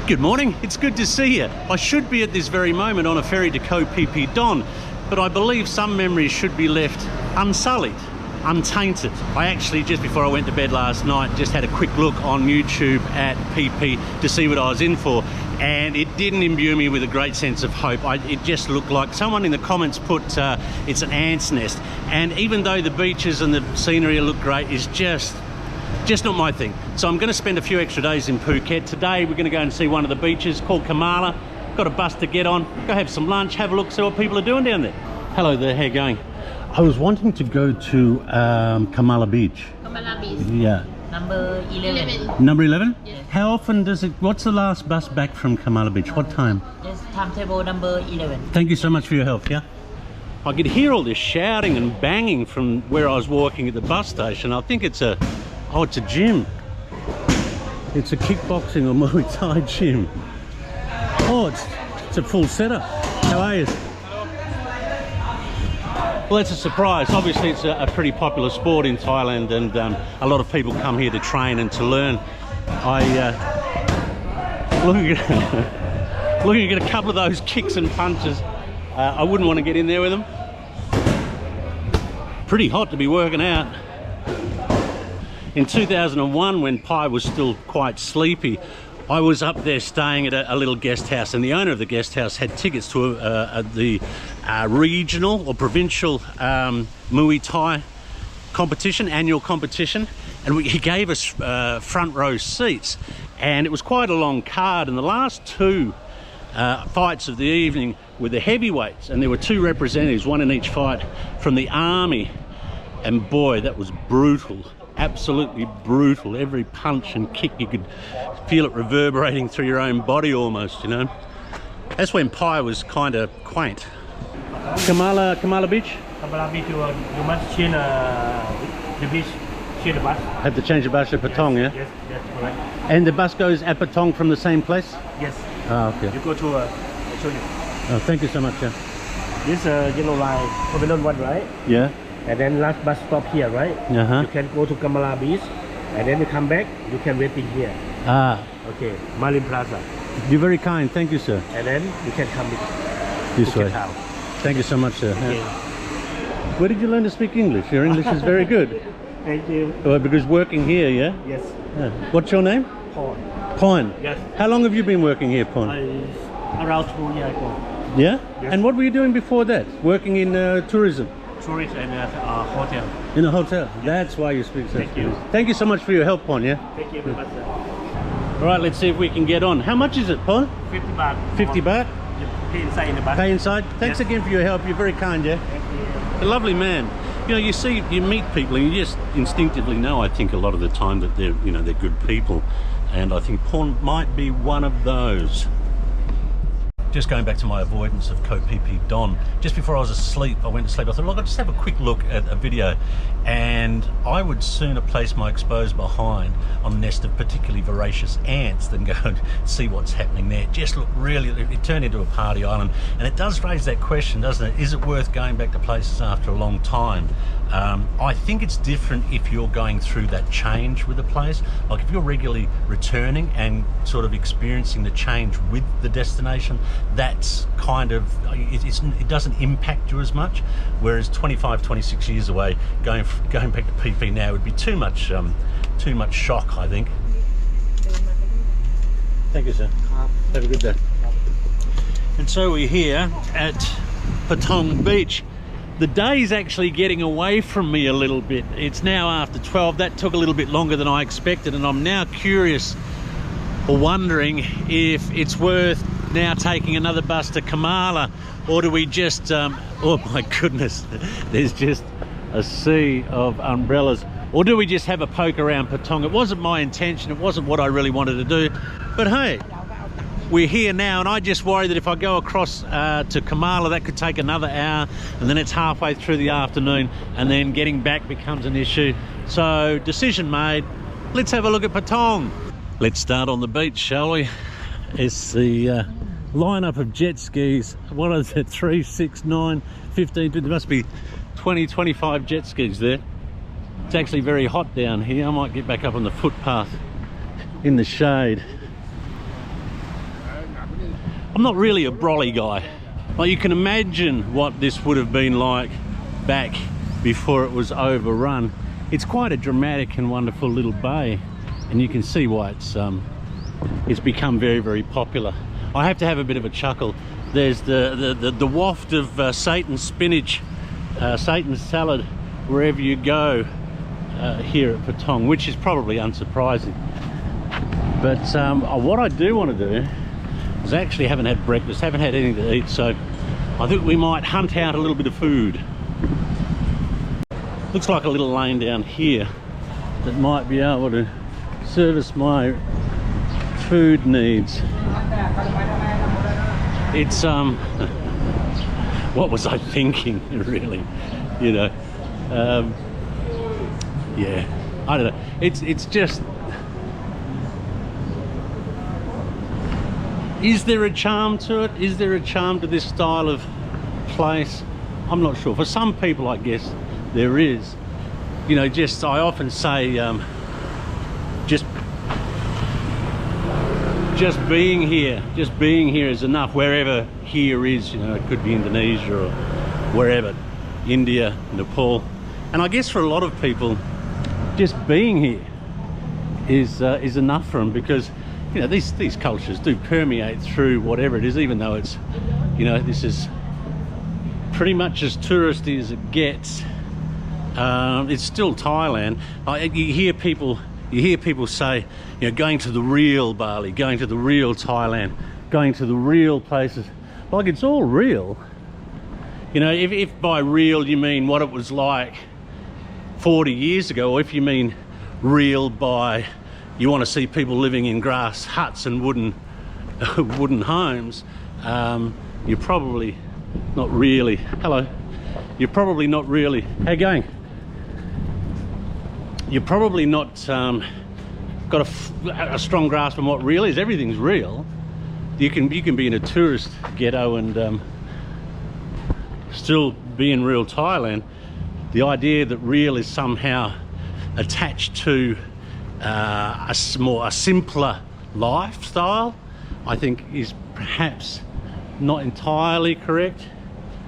Good morning, it's good to see you. I should be at this very moment on a ferry to Koh Phi Phi Don, but I believe some memories should be left unsullied, untainted. I actually, just before I went to bed last night, just had a quick look on YouTube at Phi Phi to see what I was in for, and it didn't imbue me with a great sense of hope. It just looked like someone in the comments put it's an ant's nest, and even though the beaches and the scenery look great, it's just not my thing. So I'm going to spend a few extra days in Phuket. Today we're going to go and see one of the beaches called Kamala. Got a bus to get on, go have some lunch, have a look, see what people are doing down there. Hello there, how you going? I was wanting to go to Kamala Beach. Kamala Beach? Yeah. Number 11. Number 11? Yes. How often does it, what's the last bus back from Kamala Beach? What time? Yes, timetable number 11. Thank you so much for your help, yeah? I could hear all this shouting and banging from where I was walking at the bus station. I think it's a, oh, it's a gym. It's a kickboxing or Muay Thai gym. Oh, it's a full setup. How are you? Well, that's a surprise. Obviously, it's a pretty popular sport in Thailand, and a lot of people come here to train and to learn. Looking at a couple of those kicks and punches, I wouldn't want to get in there with them. Pretty hot to be working out. In 2001, when Pi was still quite sleepy, I was up there staying at a little guest house, and the owner of the guest house had tickets to the regional or provincial Muay Thai competition, annual competition, and he gave us front row seats, and it was quite a long card, and the last two fights of the evening were the heavyweights, and there were two representatives, one in each fight, from the army, and boy, that was brutal. Absolutely brutal. Every punch and kick, you could feel it reverberating through your own body almost, you know. That's when Pi was kind of quaint. Kamala Beach? Kamala Beach, you must change the beach, change the bus. Have to change the bus to Patong, yes, yeah? Yes, correct. And the bus goes at Patong from the same place? Yes. Ah, okay. You go to, I'll show you. Oh, thank you so much, yeah. This yellow line, Terminal 1, right? Yeah. And then last bus stop here, right? Uh-huh. You can go to Kamala Beach, and then you come back, you can wait in here. Ah. Okay, Marine Plaza. You're very kind, thank you, sir. And then you can come This way. town. Thank you so much, sir. Okay. Where did you learn to speak English? Your English is very good. Thank you. Well, because working here, yeah? Yes. Yeah. What's your name? Paul. Pon. Yes. How long have you been working here, Pon? Around 2 years ago. Yeah? Yes. And what were you doing before that? Working in tourism? Tourist and hotel. In a hotel? That's why you speak so Thank you. Thank you so much for your help, Pon, yeah? Thank you very much, sir. All right, let's see if we can get on. How much is it, Pon? 50 baht. 50 baht? You pay inside in the bus. Pay inside? Thanks Yes. again for your help. You're very kind, yeah? Thank you. A lovely man. You know, you meet people and you just instinctively know, I think, a lot of the time that they're good people. And I think Pon might be one of those. Just going back to my avoidance of Koh Phi Phi Don, just before I was asleep, I went to sleep. I thought, look, I'll just have a quick look at a video, and I would sooner place my exposed behind on a nest of particularly voracious ants than go and see what's happening there. It just looked really, it turned into a party island, and it does raise that question, doesn't it? Is it worth going back to places after a long time? I think it's different if you're going through that change with a place. Like if you're regularly returning and sort of experiencing the change with the destination, that's kind of, it doesn't impact you as much. Whereas 25, 26 years away, going back to Phi Phi now would be too much shock, I think. Thank you, sir. Have a good day. And so we're here at Patong Beach. The day's actually getting away from me a little bit. It's now after 12. That took a little bit longer than I expected, and I'm now curious or wondering if it's worth now taking another bus to Kamala, or do we just oh my goodness, there's just a sea of umbrellas, or do we just have a poke around Patong? It wasn't my intention, it wasn't what I really wanted to do, but hey, we're here now, and I just worry that if I go across to Kamala, that could take another hour, and then it's halfway through the afternoon, and then getting back becomes an issue. So decision made, let's have a look at Patong. Let's start on the beach, shall we? It's the lineup of jet skis. What is it? 3, 6, 9, 15, there must be 20, 25 jet skis there. It's actually very hot down here. I might get back up on the footpath in the shade. I'm not really a brolly guy. Like, you can imagine what this would have been like back before it was overrun. It's quite a dramatic and wonderful little bay, and you can see why it's become very, very popular. I have to have a bit of a chuckle. There's the waft of Satan's spinach, Satan's salad, wherever you go here at Patong, which is probably unsurprising. But what I do want to do is, I actually haven't had breakfast, haven't had anything to eat, so I think we might hunt out a little bit of food. Looks like a little lane down here that might be able to service my food needs. It's what was I thinking, really? You know, yeah, I don't know. It's just, is there a charm to it? Is there a charm to this style of place? I'm not sure. For some people, I guess there is. You know, I often say, just being here is enough. Wherever here is, you know, it could be Indonesia or wherever, India, Nepal. And I guess for a lot of people, just being here is enough for them, because, you know, these cultures do permeate through whatever it is, even though it's, you know, this is pretty much as touristy as it gets. It's still Thailand. You hear people say, you know, going to the real Bali, going to the real Thailand, going to the real places. Like, it's all real. You know, if by real you mean what it was like 40 years ago, or if you mean real by you want to see people living in grass huts and wooden homes, you're probably not really, hello, you're probably not really, how you going? You're probably not got a strong grasp on what real is. Everything's real. You can be in a tourist ghetto and still be in real Thailand. The idea that real is somehow attached to a simpler lifestyle, I think, is perhaps not entirely correct.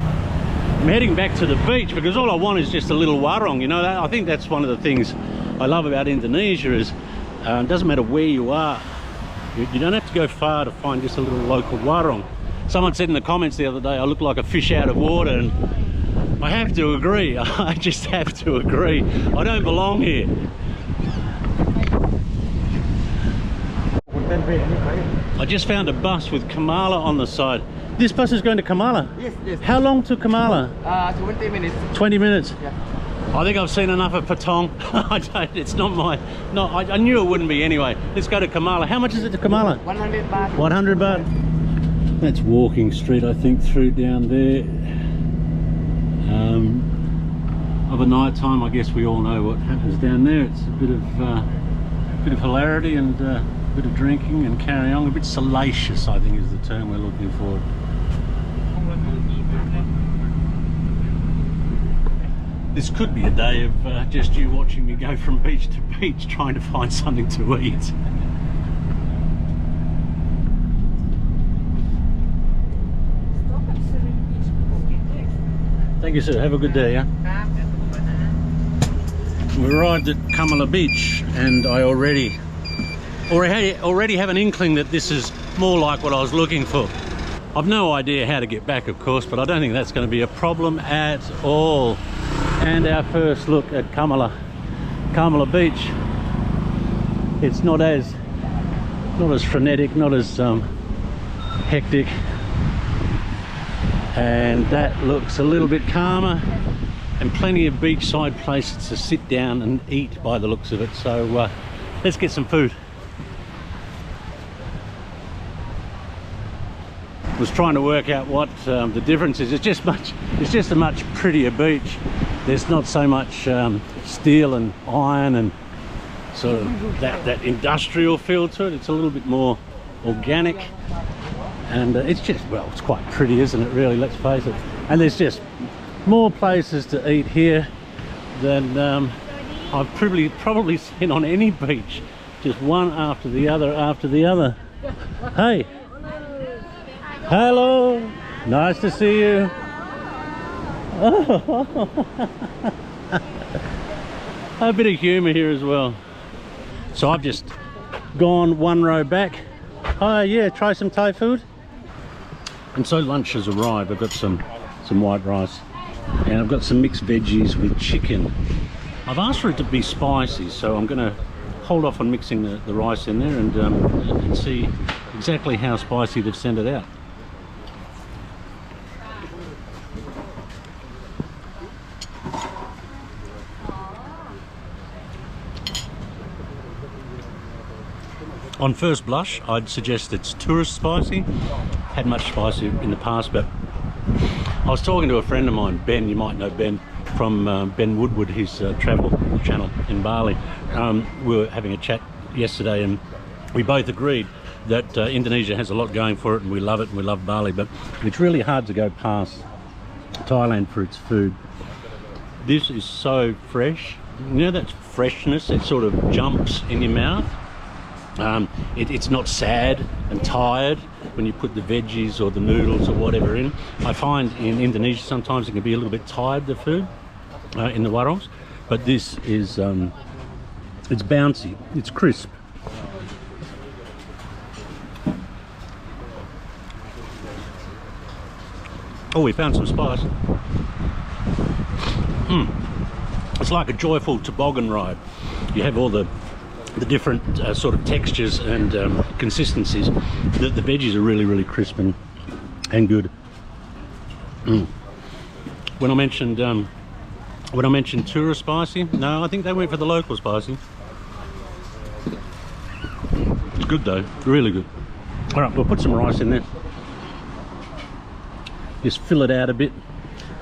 I'm heading back to the beach because all I want is just a little warung. You know, I think that's one of the things I love about Indonesia is it doesn't matter where you are, you don't have to go far to find just a little local warung. Someone said in the comments the other day I look like a fish out of water, and I have to agree. I just have to agree. I don't belong here. I just found a bus with Kamala on the side. This bus is going to Kamala? Yes, yes. How long to Kamala? 20 minutes. 20 minutes? Yeah. I think I've seen enough of Patong. It's not my... No, I knew it wouldn't be anyway. Let's go to Kamala. How much is it to Kamala? 100 baht. 100 baht. That's Walking Street, I think, through down there. Of a night time, I guess we all know what happens down there. It's a bit of hilarity and a bit of drinking and carrying on. A bit salacious, I think, is the term we're looking for. This could be a day of just you watching me go from beach to beach trying to find something to eat. Thank you, sir. Have a good day, yeah? We arrived at Kamala Beach, and I already have an inkling that this is more like what I was looking for. I've no idea how to get back, of course, but I don't think that's going to be a problem at all. And our first look at Kamala Beach. It's not as frenetic, not as hectic, and that looks a little bit calmer, and plenty of beachside places to sit down and eat by the looks of it. So let's get some food. I was trying to work out what the difference is. It's just a much prettier beach. There's not so much steel and iron and sort of that industrial feel to it. It's a little bit more organic, and it's just, well, it's quite pretty, isn't it, really? Let's face it. And there's just more places to eat here than I've probably seen on any beach. Just one after the other after the other. Hey, Hello, nice to see you. A bit of humour here as well. So I've just gone one row back. Oh yeah, try some Thai food. And so lunch has arrived. I've got some white rice and I've got some mixed veggies with chicken. I've asked for it to be spicy, so I'm going to hold off on mixing the rice in there and see exactly how spicy they've sent it out. On first blush, I'd suggest it's tourist spicy. Had much spicy in the past, but I was talking to a friend of mine, Ben. You might know Ben from Ben Woodward, his travel channel in Bali. We were having a chat yesterday, and we both agreed that Indonesia has a lot going for it, and we love it, and we love Bali. But it's really hard to go past Thailand for its food. This is so fresh. You know that freshness? It sort of jumps in your mouth. It's not sad and tired when you put the veggies or the noodles or whatever in. I find in Indonesia sometimes it can be a little bit tired, the food in the warongs, but this is it's bouncy, it's crisp. Oh, we found some spice. It's like a joyful toboggan ride. You have all the different sort of textures and consistencies. The veggies are really crisp and good. When I mentioned tourist spicy, no, I think they went for the local spicy. It's good though, really good. All right, we'll put some rice in there. Just fill it out a bit,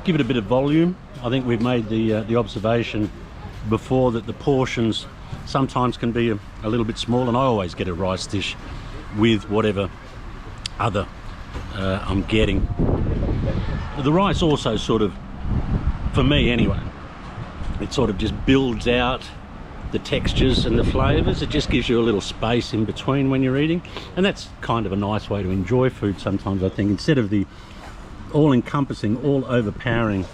give it a bit of volume. I think we've made the observation before that the portions sometimes can be a little bit small, and I always get a rice dish with whatever other I'm getting. The rice also sort of, for me anyway, it sort of just builds out the textures and the flavors. It just gives you a little space in between when you're eating, and that's kind of a nice way to enjoy food sometimes, I think, instead of the all-encompassing, all overpowering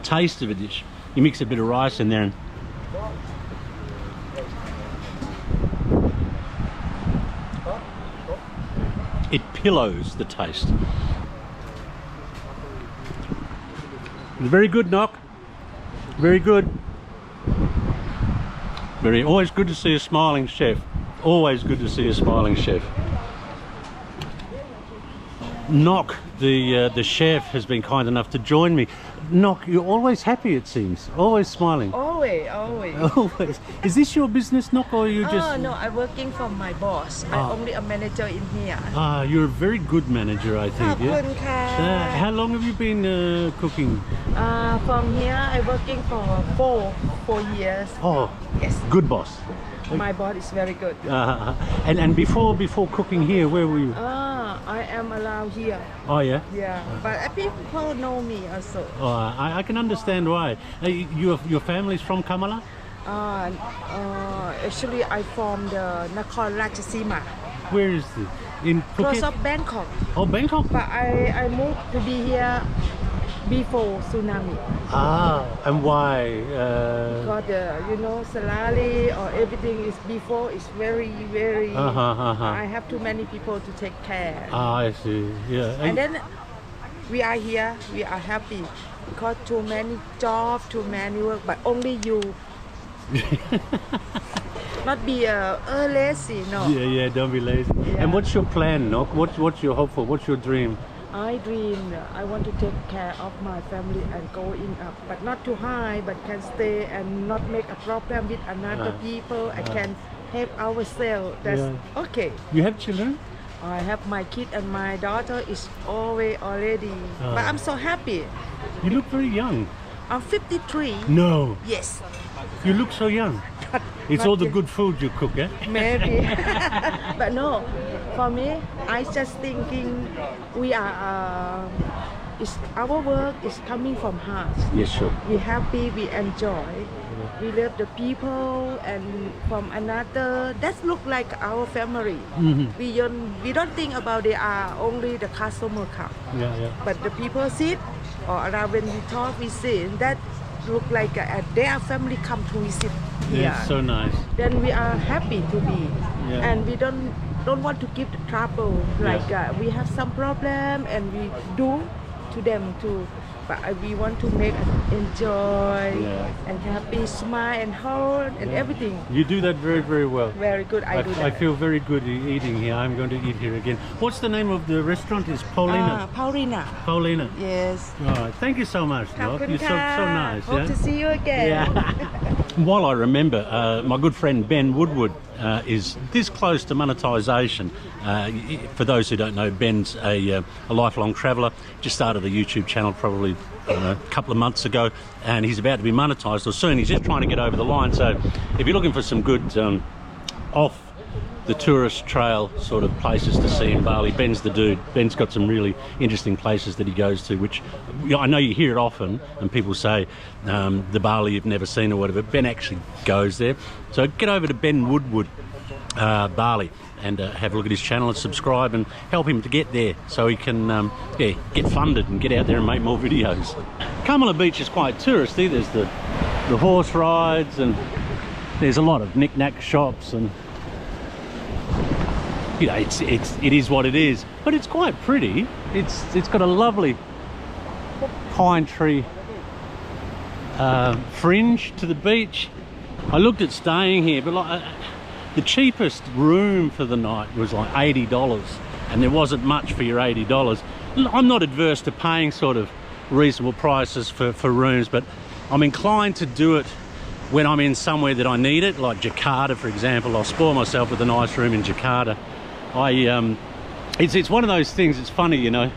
taste of a dish. You mix a bit of rice in there and it pillows the taste. Very good, Knock. Very good. Always good to see a smiling chef. Always good to see a smiling chef. Knock, the chef, has been kind enough to join me. Knock, you're always happy, it seems. Always smiling. Always. Always. Is this your business, Knock, or are you just... Oh, no, I'm working for my boss. I'm only a manager in here. Ah, you're a very good manager, I think. Yeah? How long have you been cooking? From here, I'm working for four years. Oh, yes. Good boss. My boss is very good. And before cooking here, where were you? I am around here. Oh yeah? Yeah, but people know me also. Oh, I can understand why. Your family's from Kamala? Actually, I'm from the Nakhon Ratchasima. Where is it? In Phuket? Close of Bangkok. Oh, Bangkok? But I moved to be here before tsunami. Ah, and why? Because salary or everything is before is very. I have too many people to take care. Ah, I see. Yeah. And then we are here. We are happy because too many jobs, too many work, but only you. Not be lazy, no. Yeah. Don't be lazy. Yeah. And what's your plan, Nok? What's your hope for? What's your dream? I want to take care of my family and going up, but not too high, but can stay and not make a problem with another people. I can help ourselves. That's okay. You have children? I have my kid and my daughter is already. But I'm so happy. You look very young. I'm 53. No. Yes. You look so young. It's all the good food you cook, eh? Maybe. But no, for me, I just thinking we are, our work is coming from heart. Yes, sure. We happy, we enjoy. we love the people, and from another that look like our family. We don't think about they are only the customer come, but the people sit or around when we talk, we see that look like their family come to visit here. Yeah, so nice. Then we are happy to be, and we don't want to give the trouble. Like we have some problem, and we do to them too. But we want to make us enjoy and happy, smile and hold and everything. You do that very, very well. Very good. I do that. I feel very good eating here. I'm going to eat here again. What's the name of the restaurant? Is Paulina? Paulina. Paulina. Yes. All right. Thank you so much, love. You're so nice. Hope to see you again. Yeah. While I remember, my good friend Ben Woodward is this close to monetisation. For those who don't know, Ben's a lifelong traveller. Just started a YouTube channel probably a couple of months ago, and he's about to be monetised or soon. He's just trying to get over the line. So if you're looking for some good off the tourist trail sort of places to see in Bali, Ben's the dude. Ben's got some really interesting places that he goes to, which I know you hear it often, and people say the Bali you've never seen or whatever. Ben actually goes there. So get over to Ben Woodward Bali and have a look at his channel and subscribe and help him to get there so he can get funded and get out there and make more videos. Kamala Beach is quite touristy. There's the horse rides, and there's a lot of knick-knack shops, and you know, it is what it is, but it's quite pretty. It's got a lovely pine tree fringe to the beach. I looked at staying here, but like the cheapest room for the night was like $80, and there wasn't much for your $80. I'm not adverse to paying sort of reasonable prices for rooms, but I'm inclined to do it when I'm in somewhere that I need it, like Jakarta, for example. I'll spoil myself with a nice room in Jakarta. It's one of those things. It's funny, you know,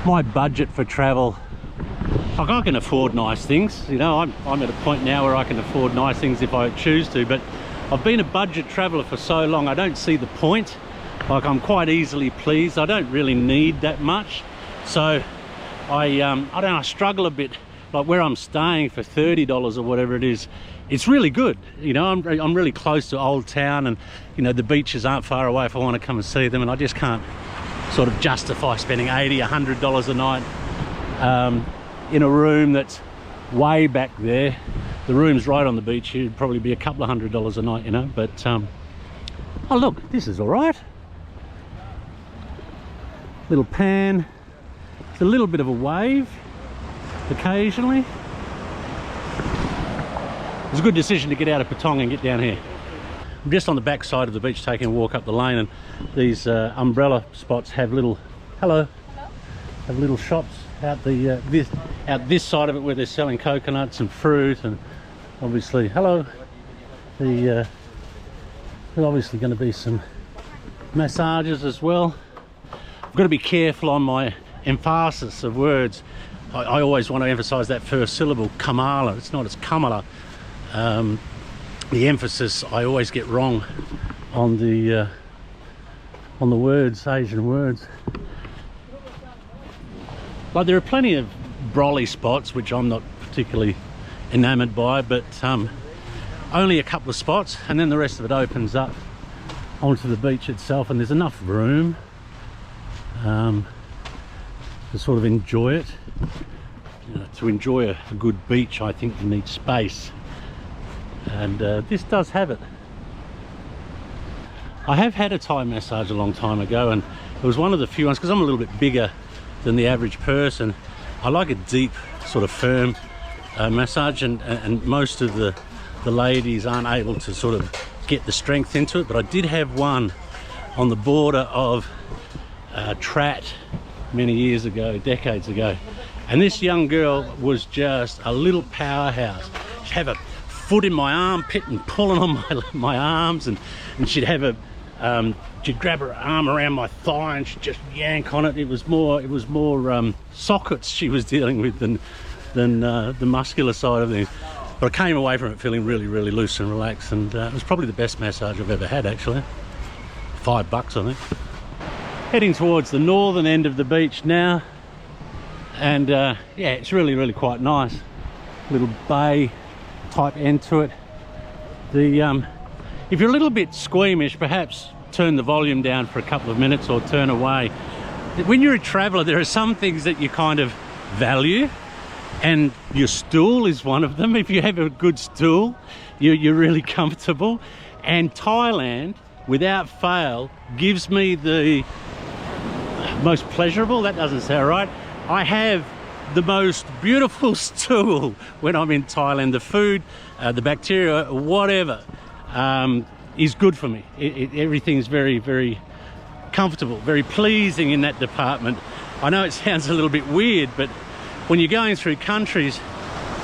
my budget for travel, like I can afford nice things, you know. I'm at a point now where I can afford nice things if I choose to, but I've been a budget traveler for so long, I don't see the point. Like, I'm quite easily pleased. I don't really need that much, so I don't know, I struggle a bit. Like where I'm staying for $30 or whatever it is, it's really good. You know, I'm really close to Old Town, and you know, the beaches aren't far away if I want to come and see them, and I just can't sort of justify spending $80, $100 a night in a room that's way back there. The room's right on the beach here. It'd probably be a couple of $100 a night, you know. But oh look, this is all right. Little pan. It's a little bit of a wave occasionally. It's a good decision to get out of Patong and get down here. I'm just on the back side of the beach taking a walk up the lane, and these umbrella spots have little have little shops out this side of it where they're selling coconuts and fruit, and obviously there's obviously going to be some massages as well. I've got to be careful on my emphasis of words. I always want to emphasize that first syllable, Kamala. It's not, it's Kamala. The emphasis I always get wrong on the words, Asian words. Like, there are plenty of brolly spots which I'm not particularly enamored by, but only a couple of spots, and then the rest of it opens up onto the beach itself, and there's enough room to sort of enjoy it. You know, to enjoy a good beach, I think you need space, and this does have it. I have had a Thai massage a long time ago, and it was one of the few ones, because I'm a little bit bigger than the average person. I like a deep sort of firm massage, and most of the ladies aren't able to sort of get the strength into it, but I did have one on the border of Trat many years ago, decades ago, and this young girl was just a little powerhouse. She'd have a foot in my armpit and pulling on my arms, and she'd have she'd grab her arm around my thigh and she'd just yank on it. It was more sockets she was dealing with than the muscular side of things. But I came away from it feeling really, really loose and relaxed, and it was probably the best massage I've ever had, actually. $5, I think. Heading towards the northern end of the beach now, and yeah, it's really, really quite nice. little bay type end to it. If you're a little bit squeamish, perhaps turn the volume down for a couple of minutes or turn away. When you're a traveller, there are some things that you kind of value, and your stool is one of them. If you have a good stool, you're really comfortable. And Thailand, without fail, gives me the most pleasurable, that doesn't sound right, I have the most beautiful stool when I'm in Thailand. The food, the bacteria, whatever, is good for me. Everything's very, very comfortable, very pleasing in that department. I know it sounds a little bit weird, but when you're going through countries,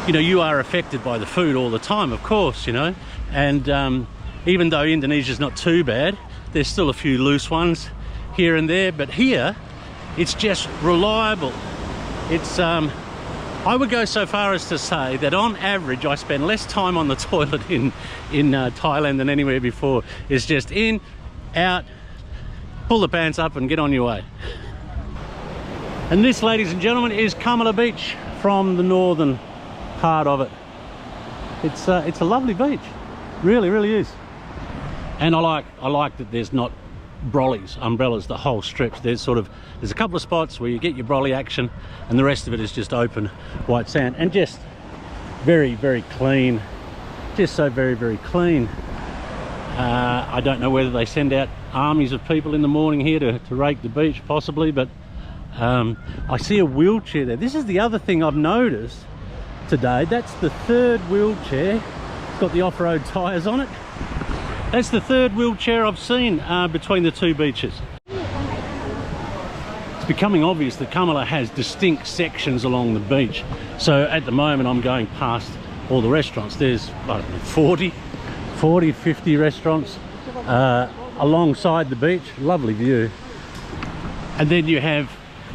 you know, you are affected by the food all the time, of course, you know. And even though Indonesia's not too bad, there's still a few loose ones here and there, but here it's just reliable. It's I would go so far as to say that on average I spend less time on the toilet in Thailand than anywhere before. It's just in, out, pull the pants up and get on your way. And this, ladies and gentlemen, is Kamala Beach from the northern part of it. It's a lovely beach, really, really is. And I like that there's not brollies, umbrellas, the whole stretch. There's a couple of spots where you get your brolly action, and the rest of it is just open white sand, and just very, very clean. Just so very, very clean. I don't know whether they send out armies of people in the morning here to rake the beach, possibly, but I see a wheelchair there. This is the other thing I've noticed today. That's the third wheelchair. It's got the off-road tyres on it. That's the third wheelchair I've seen between the two beaches. It's becoming obvious that Kamala has distinct sections along the beach. So at the moment I'm going past all the restaurants. There's, I don't know, 40, 50 restaurants alongside the beach. Lovely view. And then you have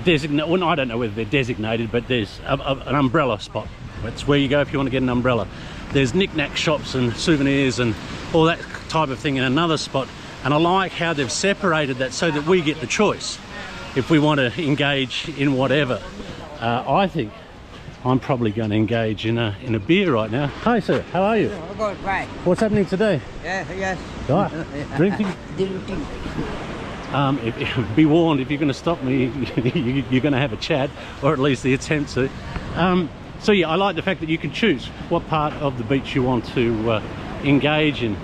designated, well, I don't know whether they're designated, but there's an umbrella spot. That's where you go if you want to get an umbrella. There's knick-knack shops and souvenirs and all that type of thing in another spot. And I like how they've separated that so that we get the choice if we want to engage in whatever. I think I'm probably going to engage in a beer right now. Hi sir, how are you? Good, right. What's happening today? Yes. Right. Drinking? Be warned, if you're going to stop me, you're going to have a chat, or at least the attempt to. So yeah, I like the fact that you can choose what part of the beach you want to engage in.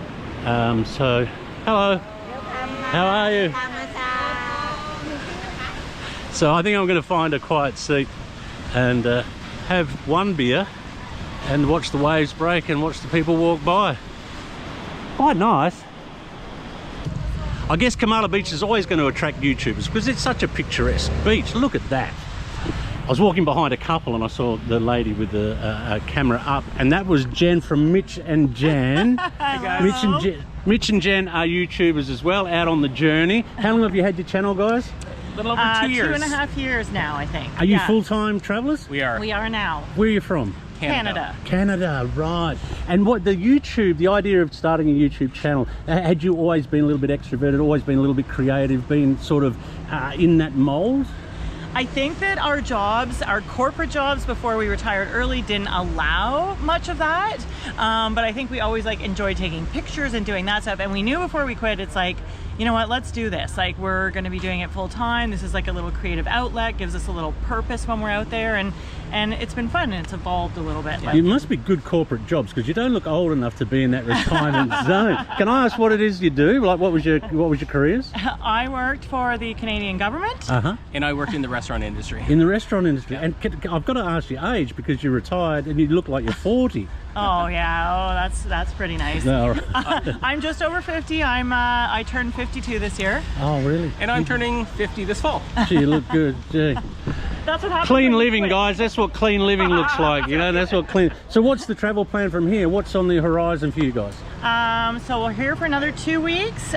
So, hello. How are you? So I think I'm going to find a quiet seat and have one beer and watch the waves break and watch the people walk by. Quite nice. I guess Kamala Beach is always going to attract YouTubers because it's such a picturesque beach. Look at that. I was walking behind a couple and I saw the lady with the camera up, and that was Jen from Mitch and Jan. Hey guys. Mitch and Jen are YouTubers as well, out on the journey. How long have you had your channel, guys? A little over 2 years. 2.5 years now, I think. Are you full-time travellers? We are. We are now. Where are you from? Canada. Canada, right. And what the idea of starting a YouTube channel, had you always been a little bit extroverted, always been a little bit creative, been sort of in that mold? I think that our jobs, our corporate jobs before we retired early, didn't allow much of that. But I think we always enjoyed taking pictures and doing that stuff. And we knew before we quit, it's like, you know what, let's do this. Like, we're going to be doing it full time. This is like a little creative outlet, gives us a little purpose when we're out there. And it's been fun, and it's evolved a little bit. You must be good corporate jobs because you don't look old enough to be in that retirement zone. Can I ask what it is you do? Like, what was your careers? I worked for the Canadian government. And I worked in the restaurant industry. In the restaurant industry. Yeah. And I've got to ask your age because you're retired and you look like you're 40. Oh yeah, that's pretty nice. No, I'm just over 50. I turned 52 this year. Oh really? And I'm turning 50 this fall. Gee, you look good. Gee. That's what happens. Clean living, guys. That's what clean living looks like. You know, that's what clean. So what's the travel plan from here? What's on the horizon for you guys? So we're here for another 2 weeks.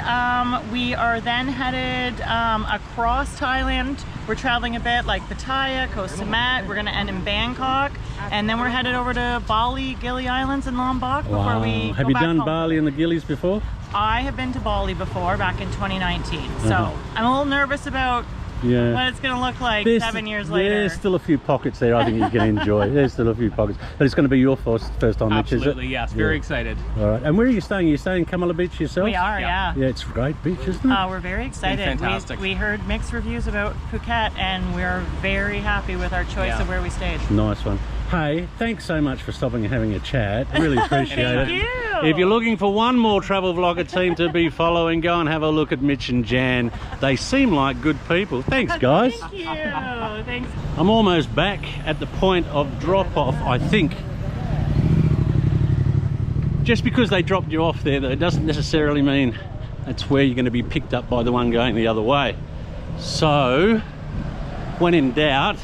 We are then headed across Thailand. We're traveling a bit, like Pattaya, Koh Samet. We're going to end in Bangkok, and then we're headed over to Bali, Gili Islands, and Lombok before we go Have you back done home. Bali and the Gillies before? I have been to Bali before, back in 2019. So I'm a little nervous about Yeah. what it's going to look like There's 7 years later. There's still a few pockets there I think you can enjoy. There's still a few pockets. But it's going to be your first time, Mitch, is it? Absolutely, yes. Very excited. All right. And where are you staying? Are you staying in Kamala Beach yourself? We are, yeah. Yeah, it's a great beach, isn't it? We're very excited. Fantastic. We heard mixed reviews about Phuket, and we're very happy with our choice of where we stayed. Nice one. Hey, thanks so much for stopping and having a chat. Really appreciate it. Thank you. If you're looking for one more travel vlogger team to be following, go and have a look at Mitch and Jan. They seem like good people. Thanks, guys. Thank you. Thanks. I'm almost back at the point of drop-off, I think. Just because they dropped you off there, though, it doesn't necessarily mean that's where you're going to be picked up by the one going the other way. So, when in doubt,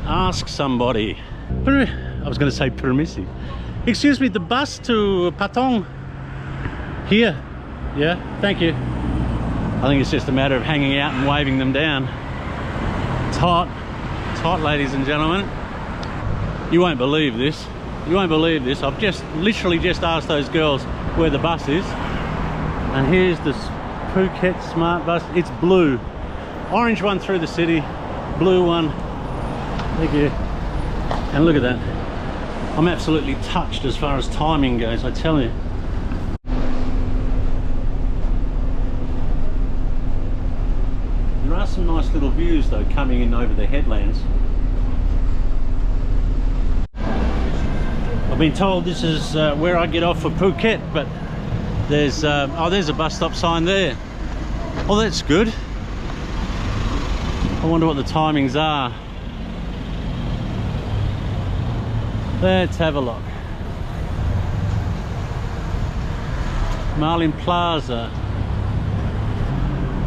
ask somebody. I was going to say permissive. Excuse me, the bus to Patong here. Yeah, thank you. I think it's just a matter of hanging out and waving them down. It's hot. It's hot, ladies and gentlemen. You won't believe this. You won't believe this. I've literally just asked those girls where the bus is. And here's the Phuket Smart Bus. It's blue. Orange one through the city, blue one. Thank you. And look at that. I'm absolutely touched as far as timing goes, I tell you. There are some nice little views though coming in over the headlands. I've been told this is where I get off for Phuket, but there's a bus stop sign there. Well, that's good. I wonder what the timings are. Let's have a look. Marlin Plaza.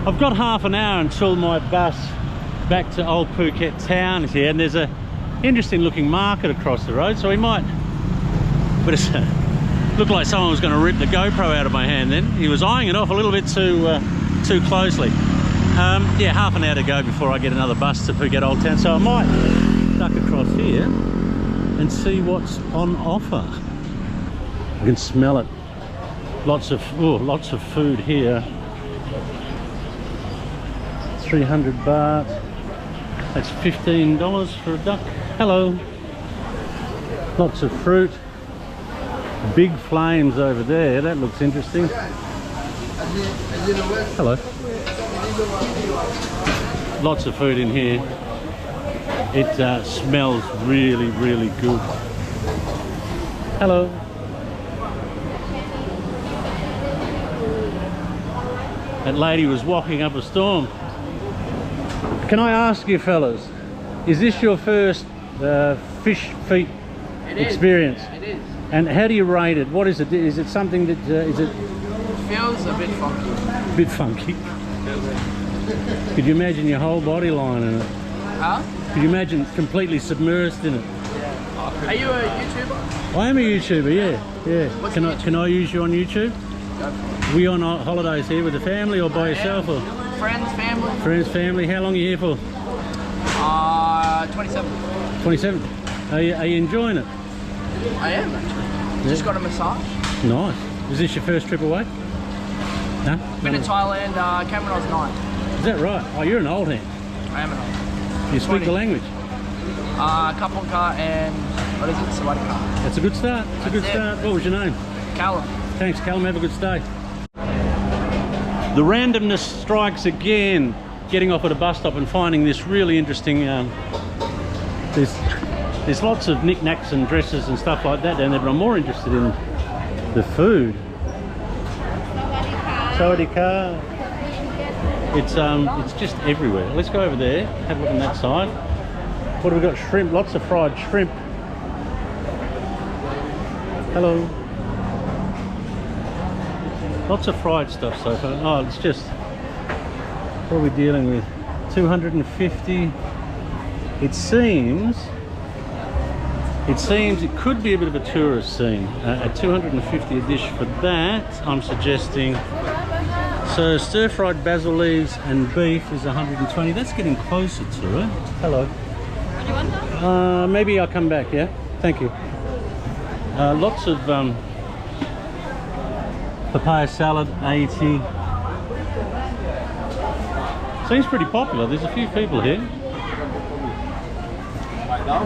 I've got half an hour until my bus back to Old Phuket town is here, and there's a interesting looking market across the road, so we might, but it looked like someone was going to rip the GoPro out of my hand then. He was eyeing it off a little bit too closely. Yeah, half an hour to go before I get another bus to Phuket Old Town, so I might duck across here and see what's on offer. I can smell it. Lots of food here. 300 baht. That's $15 for a duck. Hello. Lots of fruit. Big flames over there. That looks interesting. Hello. Lots of food in here. It smells really, really good. Hello. That lady was walking up a storm. Can I ask you fellas, is this your first fish feet experience? It is. And how do you rate it? What is it? Is it something that is it? Feels a bit funky. A bit funky. Could you imagine your whole body lying in it? Huh? Could you imagine completely submersed in it? Yeah. Are you a YouTuber? I am a YouTuber, yeah. What's Can I use you on YouTube? Go for it. We on holidays here with the family or by yourself or? Friends, family? Friends, family. How long are you here for? 27. 27. Are you enjoying it? I am actually. Just got a massage. Nice. Is this your first trip away? No? Been to Thailand, came when I was 9. Is that right? Oh, you're an old hand. I am an old. You speak 20. the language. Kaponka and, what is it, Sawadika. That's a good start. It's a good start. What was your name? Callum. Thanks, Callum. Have a good stay. The randomness strikes again. Getting off at a bus stop and finding this really interesting. There's lots of knickknacks and dresses and stuff like that down there, but I'm more interested in the food. Sawadika. It's just everywhere. Let's go over there. Have a look on that side. What have we got? Shrimp. Lots of fried shrimp. Hello. Lots of fried stuff so far. Oh, it's just, what are we dealing with? 250. It seems it could be a bit of a tourist scene. At 250 a dish for that, I'm suggesting. So stir-fried basil leaves and beef is 120. That's getting closer to it. Hello. Do you want them? Maybe I'll come back, yeah? Thank you. Lots of papaya salad, 80. Seems pretty popular. There's a few people here.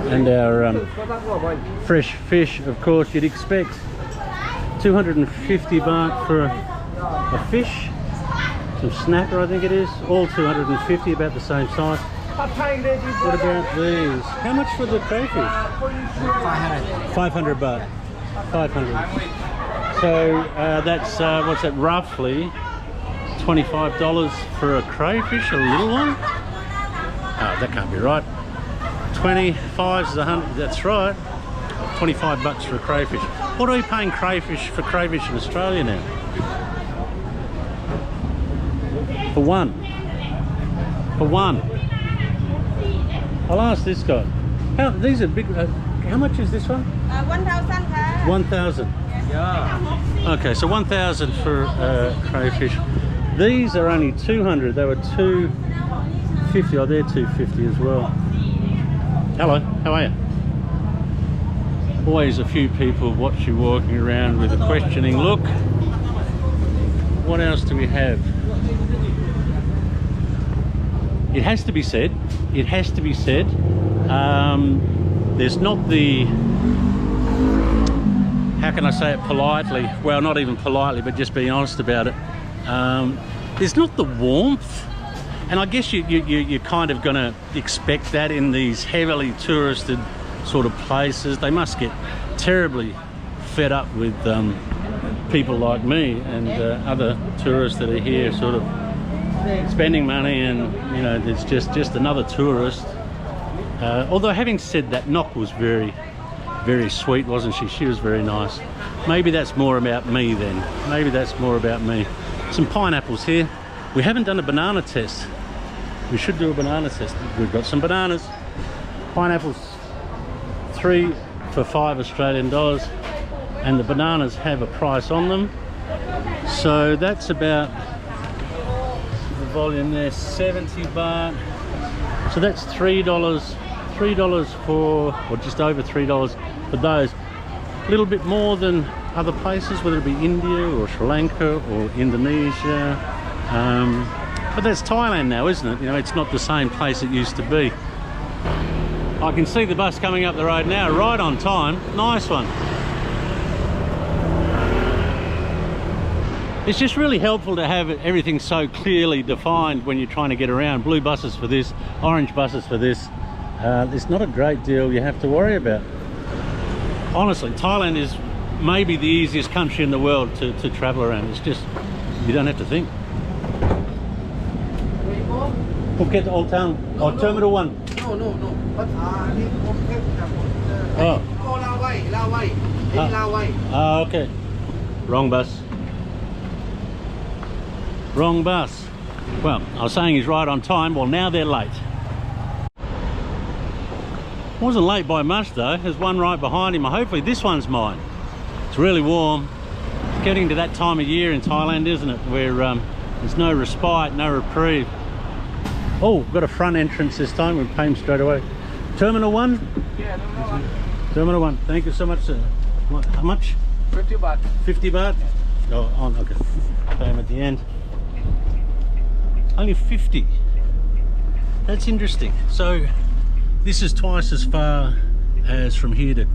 And our fresh fish, of course, you'd expect 250 baht for a fish. Some snacker, I think it is. All 250, about the same size. What about these? How much for the crayfish? 500. 500 baht. 500. So that's, what's that, roughly $25 for a crayfish, a little one? Oh, that can't be right. 25 is 100, that's right. 25 bucks for a crayfish. What are we paying crayfish in Australia now? For one. For one. I'll ask this guy. These are big. How much is this one? 1,000. 1,000. Yeah. Okay, so 1,000 for crayfish. These are only 200. They were 250. Oh, they're 250 as well. Hello, how are you? Always a few people watch you walking around with a questioning look. What else do we have? It has to be said, there's not the, how can I say it politely? Well, not even politely, but just being honest about it. There's not the warmth. And I guess you're kind of going to expect that in these heavily touristed sort of places. They must get terribly fed up with people like me and other tourists that are here sort of spending money, and you know, there's just another tourist. Although having said that, Nok was very, very sweet, wasn't she? She was very nice. Maybe that's more about me then. Maybe that's more about me. Some pineapples here. We haven't done a banana test. We should do a banana test. We've got some bananas. Pineapples, 3 for 5 Australian dollars, and the bananas have a price on them. So that's about the volume there, 70 baht. So that's $3 for, or just over $3 for those. A little bit more than other places, whether it be India or Sri Lanka or Indonesia. But that's Thailand now, isn't it? You know, it's not the same place it used to be. I can see the bus coming up the road now, right on time. Nice one. It's just really helpful to have everything so clearly defined when you're trying to get around. Blue buses for this, orange buses for this. There's not a great deal you have to worry about. Honestly, Thailand is maybe the easiest country in the world to travel around. It's just, you don't have to think. Phuket Old Town or Terminal 1? No. But oh. Lawai. Ah, okay. Wrong bus. Wrong bus. Well, I was saying he's right on time. Well, now they're late. Wasn't late by much though. There's one right behind him. Hopefully this one's mine. It's really warm. It's getting to that time of year in Thailand, isn't it, where there's no respite, no reprieve. Oh, we've got a front entrance this time. We'll pay him straight away. Terminal 1? Yeah, Terminal 1. Terminal 1. Thank you so much, sir. What, how much? 50 baht. 50 baht? Oh, on, okay. Pay him at the end. Only 50. That's interesting. So this is twice as far as from here to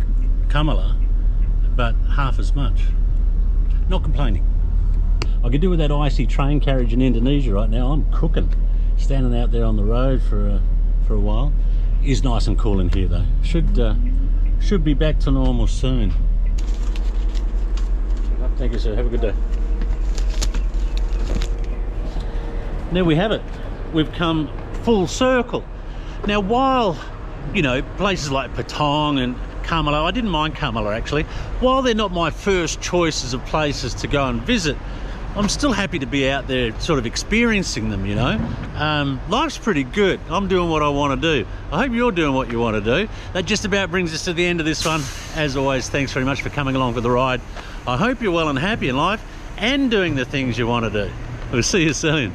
Kamala, but half as much. Not complaining. I could do with that icy train carriage in Indonesia right now. I'm cooking. Standing out there on the road for a while. Is nice and cool in here though. Should be back to normal soon. Thank you, sir. Have a good day. There we have it. We've come full circle. Now, while, you know, places like Patong and Kamala, I didn't mind Kamala actually, while they're not my first choices of places to go and visit, I'm still happy to be out there sort of experiencing them, you know. Life's pretty good. I'm doing what I want to do. I hope you're doing what you want to do. That just about brings us to the end of this one. As always, thanks very much for coming along for the ride. I hope you're well and happy in life and doing the things you want to do. We'll see you soon.